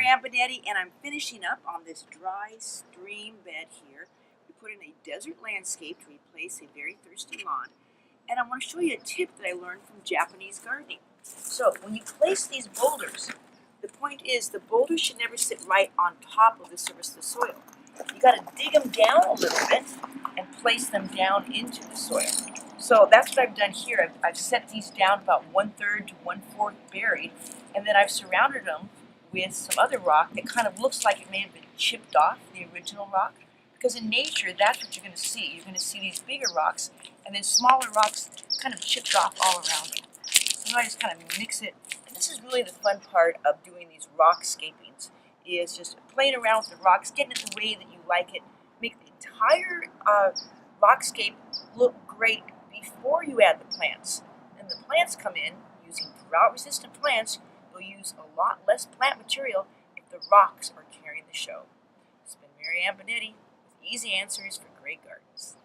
Mary Ann Benetti, and I'm finishing up on this dry stream bed here. We put in a desert landscape to replace a very thirsty lawn. And I want to show you a tip that I learned from Japanese gardening. So when you place these boulders, the point is the boulders should never sit right on top of the surface of the soil. You got to dig them down a little bit and place them down into the soil. So that's what I've done here. I've set these down about 1/3 to 1/4 buried, and then I've surrounded them with some other rock that kind of looks like it may have been chipped off the original rock. Because in nature, that's what you're going to see. You're going to see these bigger rocks and then smaller rocks kind of chipped off all around them. So I just kind of mix it. And this is really the fun part of doing these rock scapings, is just playing around with the rocks, getting it the way that you like it. Make the entire rockscape look great before you add the plants. And the plants come in using drought-resistant plants. You'll use a lot less plant material if the rocks are carrying the show. It's been Mary Ann Benetti with easy answers for great gardens.